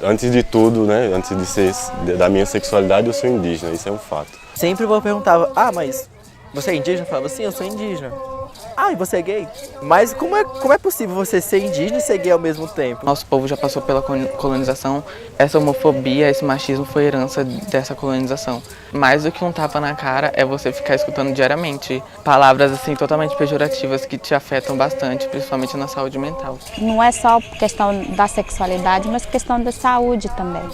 Antes de tudo, né, antes de ser da minha sexualidade, eu sou indígena, isso é um fato. Sempre eu perguntava, mas você é indígena? Eu falava, sim, eu sou indígena. E você é gay? Mas como é possível você ser indígena e ser gay ao mesmo tempo? Nosso povo já passou pela colonização, essa homofobia, esse machismo foi herança dessa colonização. Mais do que um tapa na cara é você ficar escutando diariamente palavras assim totalmente pejorativas que te afetam bastante, principalmente na saúde mental. Não é só questão da sexualidade, mas questão da saúde também.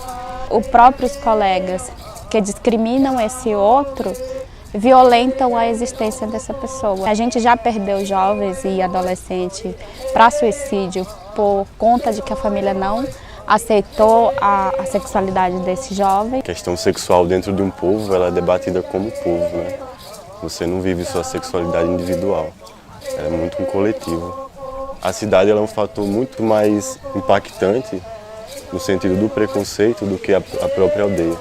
Os próprios colegas que discriminam esse outro violentam a existência dessa pessoa. A gente já perdeu jovens e adolescentes para suicídio por conta de que a família não aceitou a sexualidade desse jovem. A questão sexual dentro de um povo, ela é debatida como povo, né? Você não vive sua sexualidade individual, ela é muito um coletivo. A cidade ela é um fator muito mais impactante no sentido do preconceito do que a própria aldeia.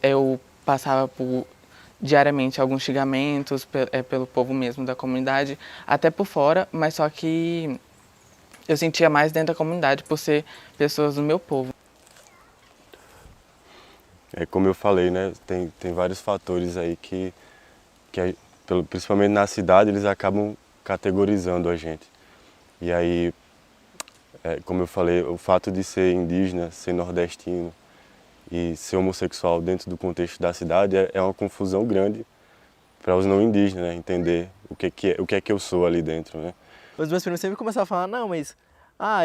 Eu passava diariamente alguns xingamentos pelo povo mesmo da comunidade, até por fora, mas só que eu sentia mais dentro da comunidade por ser pessoas do meu povo. Como eu falei, né, tem vários fatores aí que principalmente na cidade, eles acabam categorizando a gente. E aí, como eu falei, o fato de ser indígena, ser nordestino, e ser homossexual dentro do contexto da cidade é uma confusão grande para os não indígenas, né? Entender o que é que eu sou ali dentro, né? Os meus primos sempre começavam a falar, não, mas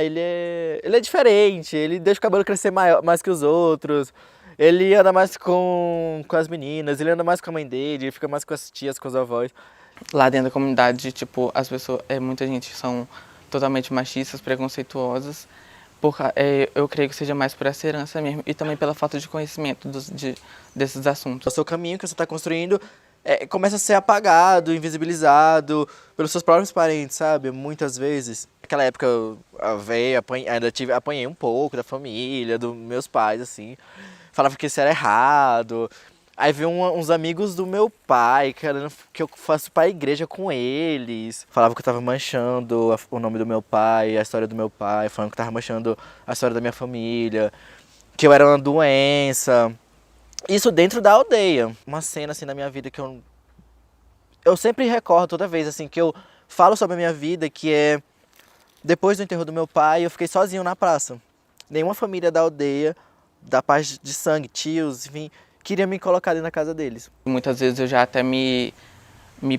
ele é diferente, ele deixa o cabelo crescer mais que os outros, ele anda mais com as meninas, ele anda mais com a mãe dele, ele fica mais com as tias, com os avós. Lá dentro da comunidade, tipo, as pessoas, muita gente são totalmente machistas, preconceituosas. Eu creio que seja mais por essa herança mesmo e também pela falta de conhecimento desses assuntos. O seu caminho que você está construindo começa a ser apagado, invisibilizado pelos seus próprios parentes, sabe? Muitas vezes. Naquela época eu apanhei um pouco da família, dos meus pais, assim. Falava que isso era errado. Aí veio uns amigos do meu pai, querendo que eu faça para a igreja com eles. Falava que eu tava manchando o nome do meu pai, a história do meu pai, falando que eu tava manchando a história da minha família, que eu era uma doença. Isso dentro da aldeia. Uma cena assim na minha vida que eu sempre recordo toda vez assim que eu falo sobre a minha vida, que é depois do enterro do meu pai, eu fiquei sozinho na praça. Nenhuma família da aldeia, da parte de sangue, tios, enfim, queria me colocar ali na casa deles. Muitas vezes eu já até me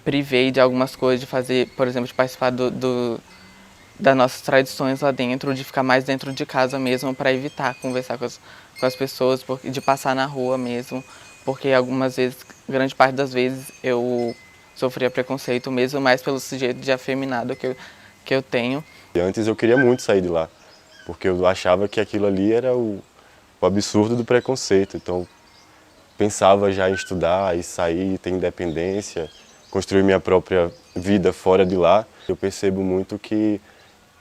privei de algumas coisas, de fazer, por exemplo, de participar das nossas tradições lá dentro, de ficar mais dentro de casa mesmo, para evitar conversar com as pessoas, de passar na rua mesmo, porque algumas vezes, grande parte das vezes, eu sofria preconceito mesmo, mais pelo sujeito de afeminado que eu tenho. E antes eu queria muito sair de lá, porque eu achava que aquilo ali era o absurdo do preconceito, então pensava já em estudar e sair, ter independência, construir minha própria vida fora de lá. Eu percebo muito que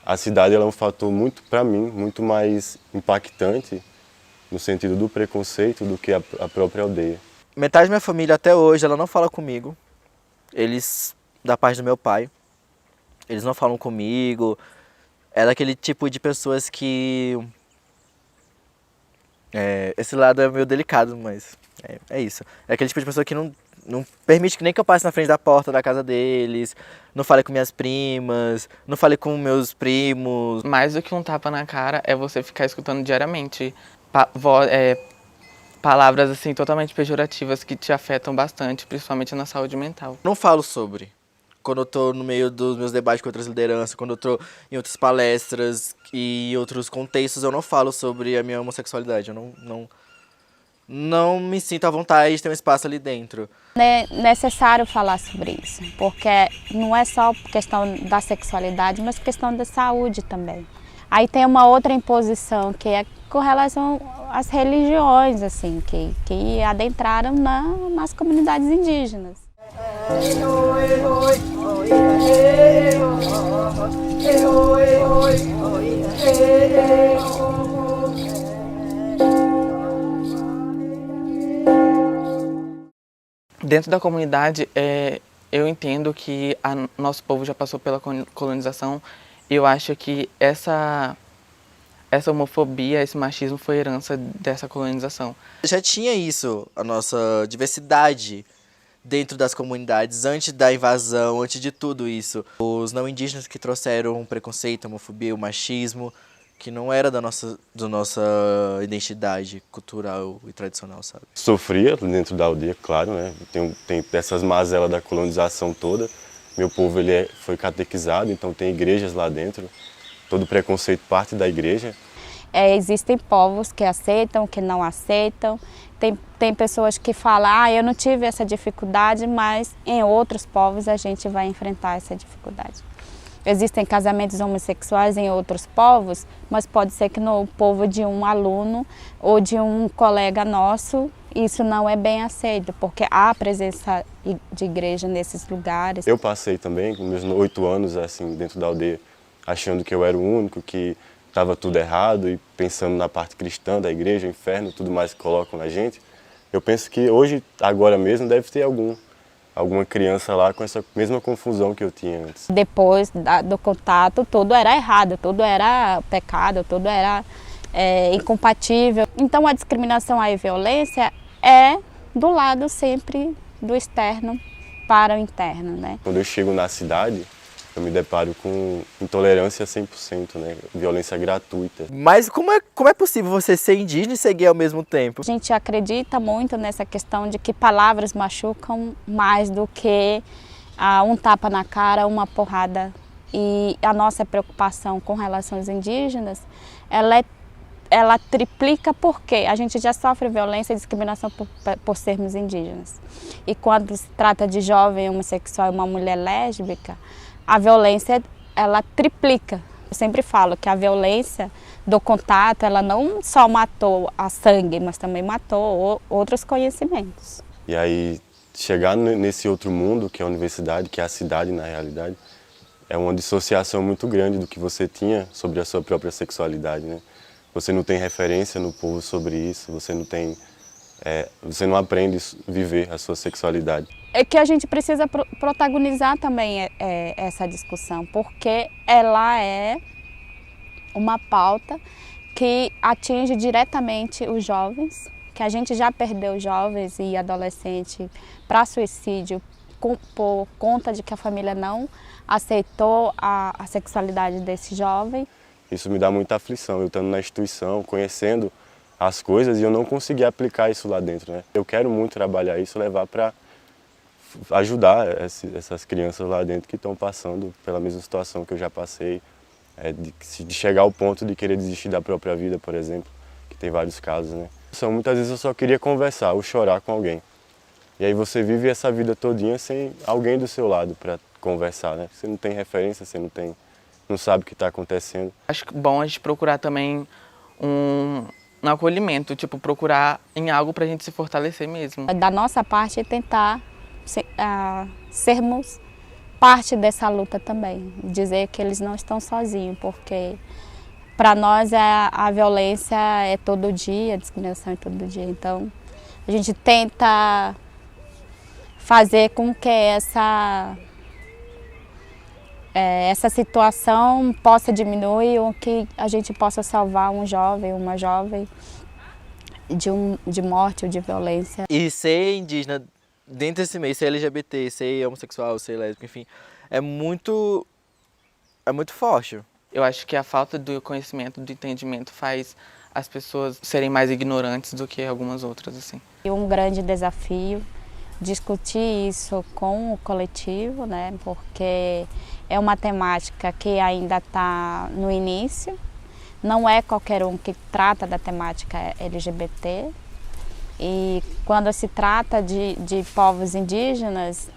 a cidade ela é um fator muito, para mim, muito mais impactante no sentido do preconceito do que a própria aldeia. Metade da minha família até hoje, ela não fala comigo. Eles, da parte do meu pai, eles não falam comigo. É daquele tipo de pessoas que... esse lado é meio delicado, mas é isso. É aquele tipo de pessoa que não permite que nem que eu passe na frente da porta da casa deles, não fale com minhas primas, não fale com meus primos. Mais do que um tapa na cara é você ficar escutando diariamente palavras assim totalmente pejorativas que te afetam bastante, principalmente na saúde mental. Não falo sobre. Quando eu tô no meio dos meus debates com outras lideranças, quando eu tô em outras palestras e outros contextos, eu não falo sobre a minha homossexualidade. Eu não me sinto à vontade de ter um espaço ali dentro. É necessário falar sobre isso, porque não é só questão da sexualidade, mas questão da saúde também. Aí tem uma outra imposição que é com relação às religiões, assim, que adentraram nas comunidades indígenas. Dentro da comunidade, eu entendo que nosso povo já passou pela colonização. Eu acho que essa homofobia, esse machismo foi herança dessa colonização. Já tinha isso, a nossa diversidade dentro das comunidades, antes da invasão, antes de tudo isso. Os não indígenas que trouxeram o preconceito, a homofobia, o machismo, que não era da nossa identidade cultural e tradicional, sabe? Sofria dentro da aldeia, claro, né? Tem essas mazelas da colonização toda. Meu povo foi catequizado, então tem igrejas lá dentro. Todo preconceito parte da igreja. Existem povos que aceitam, que não aceitam. Tem pessoas que falam, eu não tive essa dificuldade, mas em outros povos a gente vai enfrentar essa dificuldade. Existem casamentos homossexuais em outros povos, mas pode ser que no povo de um aluno ou de um colega nosso, isso não é bem aceito, porque há presença de igreja nesses lugares. Eu passei também, com meus 8 anos, assim, dentro da aldeia, achando que eu era o único, que estava tudo errado e pensando na parte cristã da igreja, inferno, tudo mais que colocam na gente. Eu penso que hoje, agora mesmo, deve ter alguma criança lá com essa mesma confusão que eu tinha antes. Depois do contato, tudo era errado, tudo era pecado, tudo era incompatível. Então a discriminação e a violência é do lado sempre do externo para o interno, né? Quando eu chego na cidade, eu me deparo com intolerância 100%, né? Violência gratuita. Mas como é possível você ser indígena e ser gay ao mesmo tempo? A gente acredita muito nessa questão de que palavras machucam mais do que um tapa na cara, uma porrada. E a nossa preocupação com relação aos indígenas, ela triplica porque a gente já sofre violência e discriminação por sermos indígenas. E quando se trata de jovem homossexual e uma mulher lésbica, a violência, ela triplica. Eu sempre falo que a violência do contato, ela não só matou a sangue, mas também matou outros conhecimentos. E aí, chegar nesse outro mundo, que é a universidade, que é a cidade na realidade, é uma dissociação muito grande do que você tinha sobre a sua própria sexualidade, né? Você não tem referência no povo sobre isso, você não aprende a viver a sua sexualidade. É que a gente precisa protagonizar também essa discussão, porque ela é uma pauta que atinge diretamente os jovens, que a gente já perdeu jovens e adolescentes para suicídio por conta de que a família não aceitou a sexualidade desse jovem. Isso me dá muita aflição, eu estando na instituição, conhecendo as coisas e eu não consegui aplicar isso lá dentro, né? Eu quero muito trabalhar isso, levar para ajudar essas crianças lá dentro que estão passando pela mesma situação que eu já passei, de chegar ao ponto de querer desistir da própria vida, por exemplo, que tem vários casos, né? Muitas vezes eu só queria conversar ou chorar com alguém. E aí você vive essa vida todinha sem alguém do seu lado para conversar, né? Você não tem referência, você não sabe o que está acontecendo. Acho que bom a gente procurar também um acolhimento, tipo, procurar em algo para a gente se fortalecer mesmo. Da nossa parte é tentar sermos parte dessa luta também, dizer que eles não estão sozinhos, porque para nós a violência é todo dia, a discriminação é todo dia. Então a gente tenta fazer com que essa situação possa diminuir ou que a gente possa salvar um jovem, uma jovem de morte ou de violência. E ser indígena dentro desse meio, ser LGBT, ser homossexual, ser lésbico, enfim, é muito forte. Eu acho que a falta do conhecimento, do entendimento faz as pessoas serem mais ignorantes do que algumas outras, assim. E um grande desafio discutir isso com o coletivo, né? Porque é uma temática que ainda está no início. Não é qualquer um que trata da temática LGBT. E quando se trata de povos indígenas,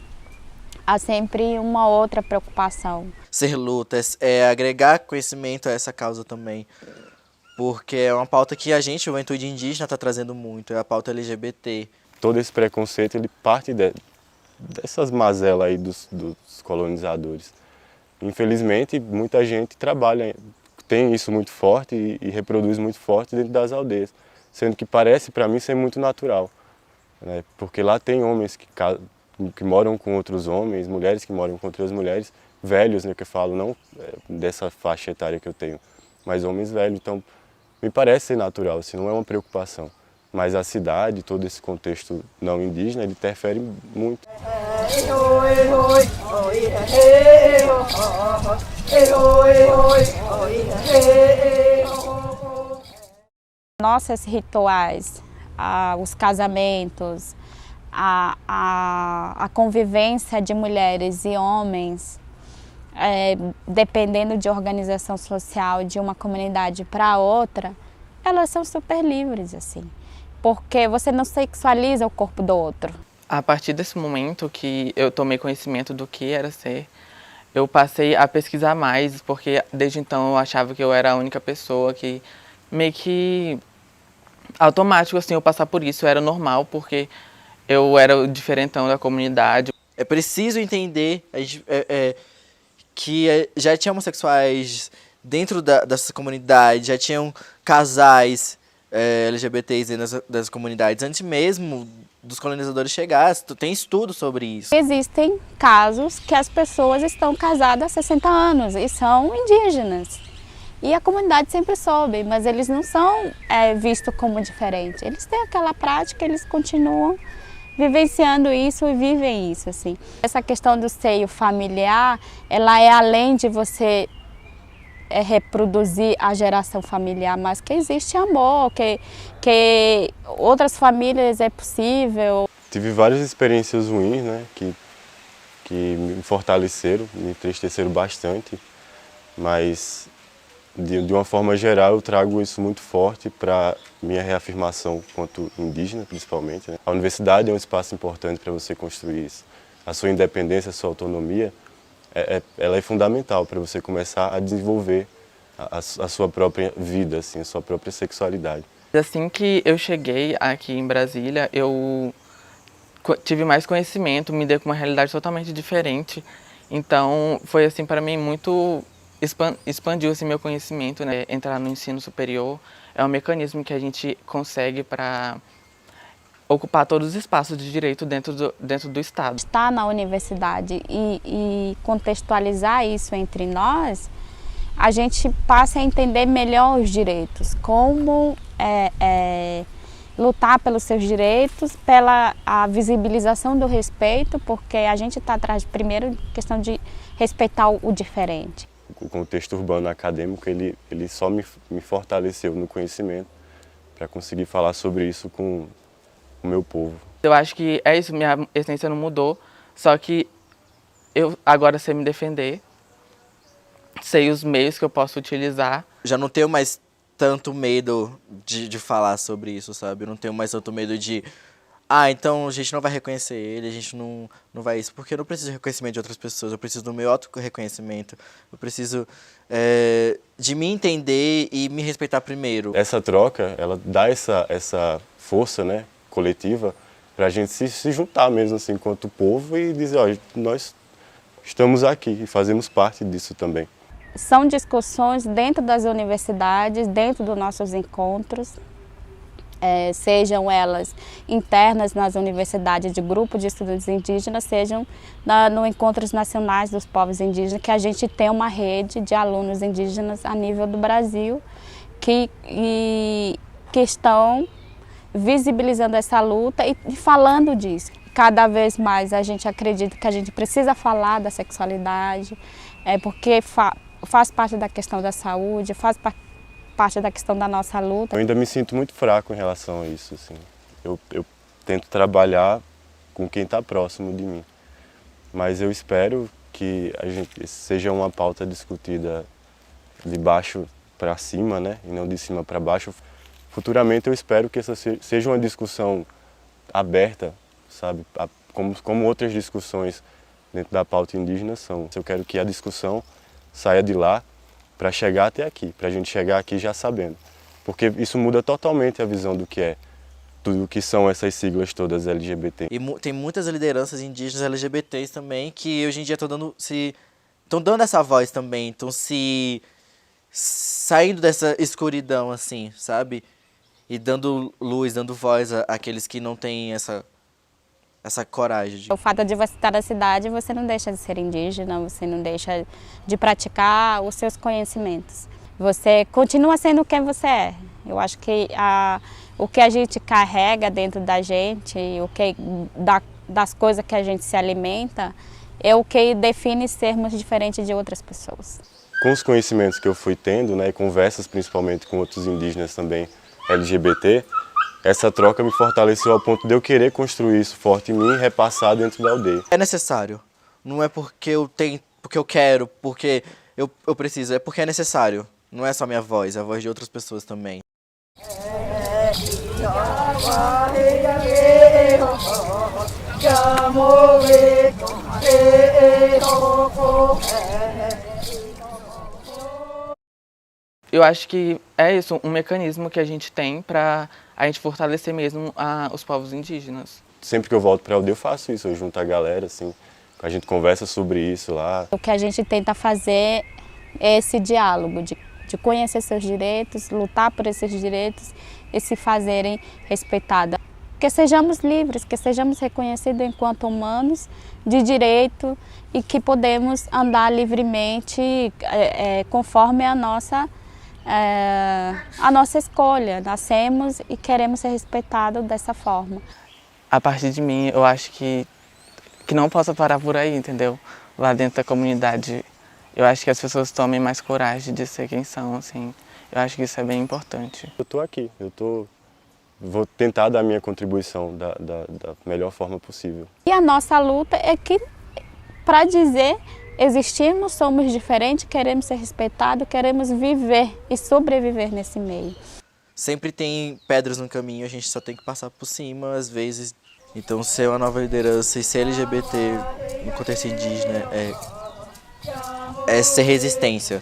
há sempre uma outra preocupação. Ser luta é agregar conhecimento a essa causa também. Porque é uma pauta que a gente, juventude indígena, está trazendo muito, é a pauta LGBT. Todo esse preconceito, ele parte dessas mazelas aí dos colonizadores. Infelizmente, muita gente trabalha, tem isso muito forte e reproduz muito forte dentro das aldeias. Sendo que parece, para mim, ser muito natural, né? Porque lá tem homens que moram com outros homens, mulheres que moram com outras mulheres, velhos, né, que eu falo, não dessa faixa etária que eu tenho, mas homens velhos. Então, me parece ser natural, assim, não é uma preocupação. Mas a cidade, todo esse contexto não indígena, ele interfere muito. Nossos rituais, os casamentos, a convivência de mulheres e homens, dependendo de organização social de uma comunidade para outra, elas são super livres, assim, porque você não sexualiza o corpo do outro. A partir desse momento que eu tomei conhecimento do que era ser, eu passei a pesquisar mais, porque desde então eu achava que eu era a única pessoa que meio que automático, assim, eu passar por isso, era normal, porque eu era o diferentão da comunidade. É preciso entender que já tinha homossexuais dentro dessa comunidade, já tinham casais LGBTs dentro das comunidades, antes mesmo dos colonizadores chegarem. Tem estudo sobre isso. Existem casos que as pessoas estão casadas há 60 anos e são indígenas. E a comunidade sempre soube, mas eles não são vistos como diferentes. Eles têm aquela prática, eles continuam vivenciando isso e vivem isso, assim. Essa questão do seio familiar, ela é além de você reproduzir a geração familiar, mas que existe amor, que outras famílias é possível. Tive várias experiências ruins, né, que me fortaleceram, me entristeceram bastante, mas de uma forma geral eu trago isso muito forte para minha reafirmação quanto indígena, principalmente, né? A universidade é um espaço importante para você construir isso. A sua independência, a sua autonomia, ela é fundamental para você começar a desenvolver a sua própria vida, assim, a sua própria sexualidade. Assim que eu cheguei aqui em Brasília, eu tive mais conhecimento, me dei com uma realidade totalmente diferente. Então, foi assim para mim muito expandiu assim meu conhecimento, né? Entrar no ensino superior é um mecanismo que a gente consegue para ocupar todos os espaços de direito dentro do Estado. Estar na universidade e contextualizar isso entre nós, a gente passa a entender melhor os direitos, como lutar pelos seus direitos, pela a visibilização do respeito, porque a gente está atrás, primeiro, questão de respeitar o diferente. O contexto urbano acadêmico, ele só me fortaleceu no conhecimento para conseguir falar sobre isso com o meu povo. Eu acho que é isso, minha essência não mudou, só que eu agora sei me defender, sei os meios que eu posso utilizar. Já não tenho mais tanto medo de falar sobre isso, sabe? Eu não tenho mais tanto medo de... então a gente não vai reconhecer ele, a gente não vai isso. Porque eu não preciso de reconhecimento de outras pessoas, eu preciso do meu auto-reconhecimento. Eu preciso de me entender e me respeitar primeiro. Essa troca, ela dá essa força, né, coletiva, para a gente se juntar mesmo, assim, enquanto povo e dizer, ó, nós estamos aqui e fazemos parte disso também. São discussões dentro das universidades, dentro dos nossos encontros, sejam elas internas nas universidades de grupo de estudantes indígenas, sejam no Encontros Nacionais dos Povos Indígenas, que a gente tem uma rede de alunos indígenas a nível do Brasil que estão visibilizando essa luta e falando disso. Cada vez mais a gente acredita que a gente precisa falar da sexualidade, porque faz parte da questão da saúde, faz parte da questão da nossa luta. Eu ainda me sinto muito fraco em relação a isso, assim. Eu tento trabalhar com quem está próximo de mim, mas eu espero que seja uma pauta discutida de baixo para cima, né, e não de cima para baixo. Futuramente eu espero que essa seja uma discussão aberta, sabe, como outras discussões dentro da pauta indígena são. Eu quero que a discussão saia de lá para chegar até aqui, para a gente chegar aqui já sabendo. Porque isso muda totalmente a visão do que é, tudo o que são essas siglas todas LGBT. E tem muitas lideranças indígenas LGBTs também que hoje em dia estão dando essa voz também, estão saindo dessa escuridão, assim, sabe? E dando luz, dando voz àqueles que não têm essa coragem. O fato de você estar na cidade, você não deixa de ser indígena, você não deixa de praticar os seus conhecimentos. Você continua sendo quem você é. Eu acho que o que a gente carrega dentro da gente, das coisas que a gente se alimenta, é o que define sermos diferentes de outras pessoas. Com os conhecimentos que eu fui tendo, né, e conversas principalmente com outros indígenas também LGBT, essa troca me fortaleceu ao ponto de eu querer construir isso forte em mim e repassar dentro da aldeia. É necessário. Não é porque eu tenho, porque eu quero, porque eu preciso, é porque é necessário. Não é só minha voz, é a voz de outras pessoas também. Eu acho que é isso, um mecanismo que a gente tem para a gente fortalecer mesmo os povos indígenas. Sempre que eu volto para a aldeia eu faço isso, eu junto a galera, assim, a gente conversa sobre isso lá. O que a gente tenta fazer é esse diálogo de conhecer seus direitos, lutar por esses direitos e se fazerem respeitados. Que sejamos livres, que sejamos reconhecidos enquanto humanos de direito e que podemos andar livremente conforme a nossa escolha. Nascemos e queremos ser respeitados dessa forma. A partir de mim, eu acho que não possa parar por aí, entendeu? Lá dentro da comunidade, eu acho que as pessoas tomem mais coragem de ser quem são, assim. Eu acho que isso é bem importante. Eu estou aqui, vou tentar dar a minha contribuição da melhor forma possível. E a nossa luta é que, para dizer, existimos, somos diferentes, queremos ser respeitados, queremos viver e sobreviver nesse meio. Sempre tem pedras no caminho, a gente só tem que passar por cima, às vezes. Então, ser uma nova liderança e ser LGBT no contexto indígena é ser resistência.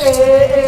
Hey,